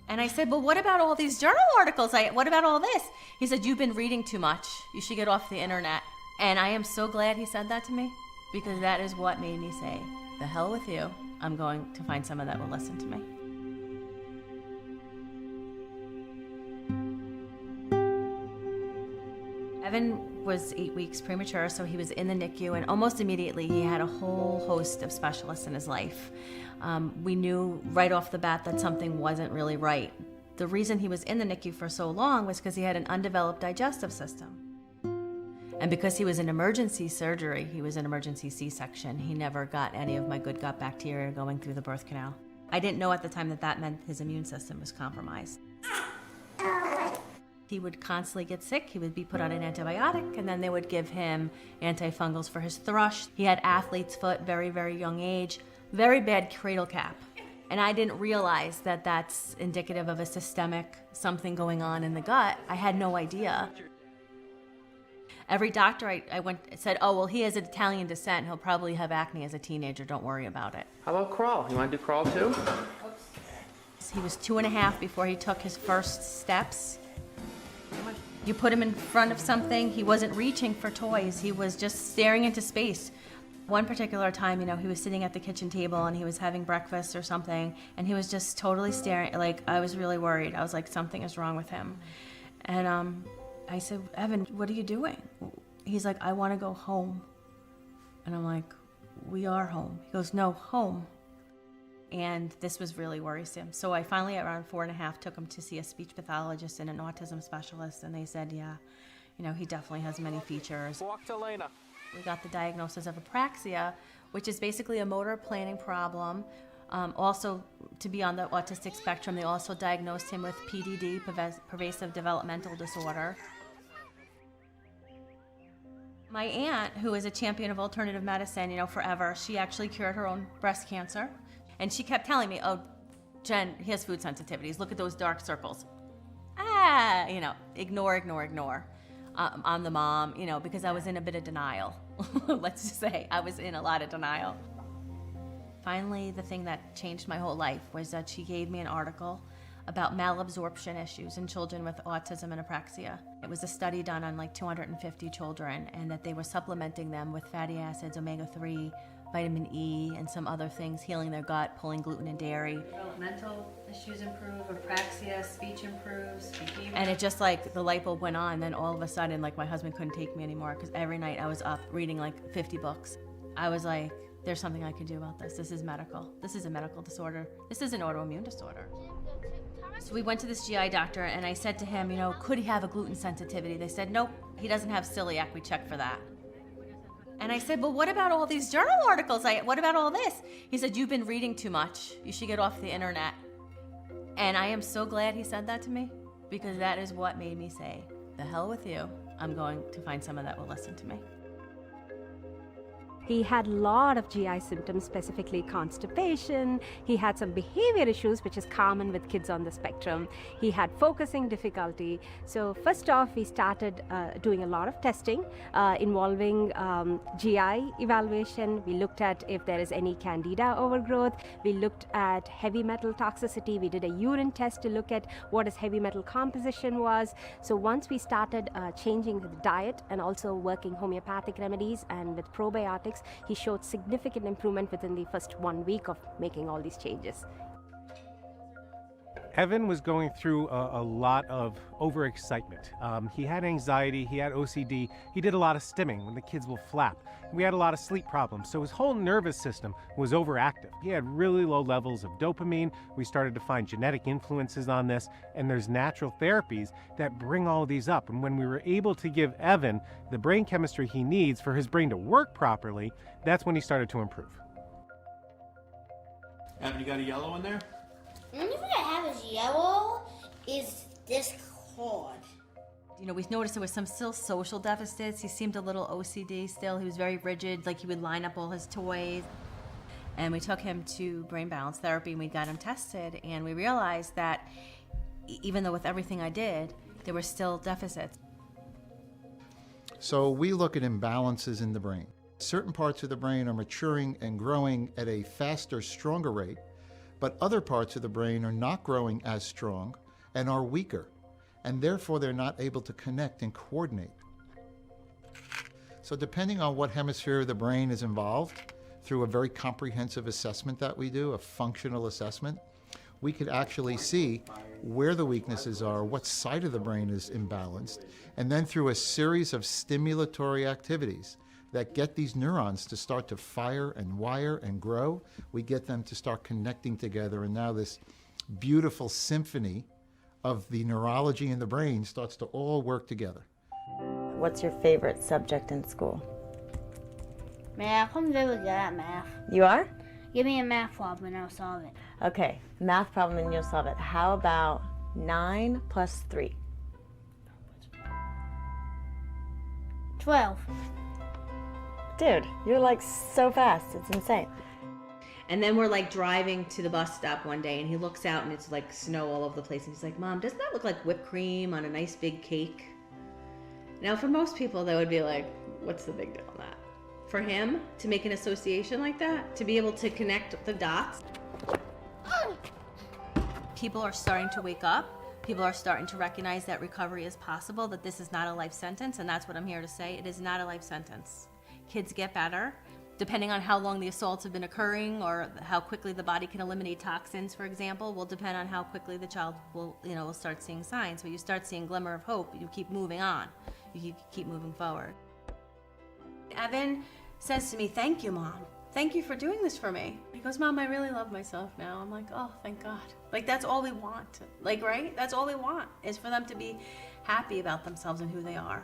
And I said, well, what about all these journal articles? What about all this? He said, you've been reading too much. You should get off the internet. And I am so glad he said that to me, because that is what made me say, the hell with you. I'm going to find someone that will listen to me. Evan was 8 weeks premature, so he was in the NICU, and almost immediately he had a whole host of specialists in his life. We knew right off the bat that something wasn't really right. The reason he was in the NICU for so long was because he had an undeveloped digestive system. And because he was in emergency surgery, he was in emergency C-section, he never got any of my good gut bacteria going through the birth canal. I didn't know at the time that that meant his immune system was compromised. He would constantly get sick, he would be put on an antibiotic, and then they would give him antifungals for his thrush. He had athlete's foot, very, very young age, very bad cradle cap. And I didn't realize that that's indicative of a systemic something going on in the gut. I had no idea. Every doctor I went said, oh, well, he has Italian descent. He'll probably have acne as a teenager. Don't worry about it. How about crawl? You want to do crawl too? He was 2.5 before he took his first steps. You put him in front of something, he wasn't reaching for toys. He was just staring into space. One particular time, he was sitting at the kitchen table and he was having breakfast or something, and he was just totally staring. Like, I was really worried. I was like, something is wrong with him. And I said, Evan, what are you doing? He's like, I want to go home. And I'm like, we are home. He goes, no, home. And this was really worrisome. So I finally, around 4.5, took him to see a speech pathologist and an autism specialist, and they said, yeah, he definitely has many features. Walk to Lena. We got the diagnosis of apraxia, which is basically a motor planning problem. Also, to be on the autistic spectrum, they also diagnosed him with PDD, pervasive developmental disorder. My aunt, who is a champion of alternative medicine, forever, she actually cured her own breast cancer. And she kept telling me, oh, Jen, he has food sensitivities. Look at those dark circles. Ignore. I'm the mom, because I was in a bit of denial. Let's just say I was in a lot of denial. Finally, the thing that changed my whole life was that she gave me an article about malabsorption issues in children with autism and apraxia. It was a study done on like 250 children, and that they were supplementing them with fatty acids, omega-3, vitamin E, and some other things, healing their gut, pulling gluten and dairy. Developmental issues improve, apraxia, speech improves, behavior. And it just like the light bulb went on, then all of a sudden, like my husband couldn't take me anymore, because every night I was up reading like 50 books. I was like, there's something I can do about this. This is medical. This is a medical disorder. This is an autoimmune disorder. So we went to this GI doctor, and I said to him, could he have a gluten sensitivity? They said, nope, he doesn't have celiac. We checked for that. And I said, well, what about all these journal articles? What about all this? He said, you've been reading too much. You should get off the internet. And I am so glad he said that to me, because that is what made me say, the hell with you. I'm going to find someone that will listen to me. He had a lot of GI symptoms, specifically constipation. He had some behavior issues, which is common with kids on the spectrum. He had focusing difficulty. So first off, we started doing a lot of testing involving GI evaluation. We looked at if there is any candida overgrowth. We looked at heavy metal toxicity. We did a urine test to look at what his heavy metal composition was. So once we started changing the diet and also working homeopathic remedies and with probiotics, he showed significant improvement within the first 1 week of making all these changes. Evan was going through a lot of overexcitement. He had anxiety, he had OCD, he did a lot of stimming when the kids will flap. We had a lot of sleep problems, so his whole nervous system was overactive. He had really low levels of dopamine. We started to find genetic influences on this, and there's natural therapies that bring all of these up. And when we were able to give Evan the brain chemistry he needs for his brain to work properly, that's when he started to improve. Evan, you got a yellow in there? The only thing I have is yellow is this cord. We noticed there was some still social deficits. He seemed a little OCD still. He was very rigid, like he would line up all his toys. And we took him to brain balance therapy, and we got him tested, and we realized that even though with everything I did, there were still deficits. So we look at imbalances in the brain. Certain parts of the brain are maturing and growing at a faster, stronger rate, but other parts of the brain are not growing as strong and are weaker, and therefore they're not able to connect and coordinate. So depending on what hemisphere of the brain is involved, through a very comprehensive assessment that we do, a functional assessment, we could actually see where the weaknesses are, what side of the brain is imbalanced, and then through a series of stimulatory activities that get these neurons to start to fire and wire and grow, we get them to start connecting together, and now this beautiful symphony of the neurology in the brain starts to all work together. What's your favorite subject in school? Math. I'm very good at math. You are? Give me a math problem and I'll solve it. Okay, math problem and you'll solve it. How about 9 plus 3? 12. Dude, you're like so fast, it's insane. And then we're like driving to the bus stop one day and he looks out and it's like snow all over the place and he's like, Mom, doesn't that look like whipped cream on a nice big cake? Now for most people that would be like, what's the big deal on that? For him to make an association like that, to be able to connect the dots. People are starting to wake up. People are starting to recognize that recovery is possible, that this is not a life sentence, and that's what I'm here to say. It is not a life sentence. Kids get better, depending on how long the assaults have been occurring or how quickly the body can eliminate toxins, for example, will depend on how quickly the child will start seeing signs. When you start seeing glimmer of hope, you keep moving on. You keep moving forward. Evan says to me, thank you, Mom. Thank you for doing this for me. He goes, Mom, I really love myself now. I'm like, oh, thank God. Like, that's all we want. Like, right? That's all we want is for them to be happy about themselves and who they are.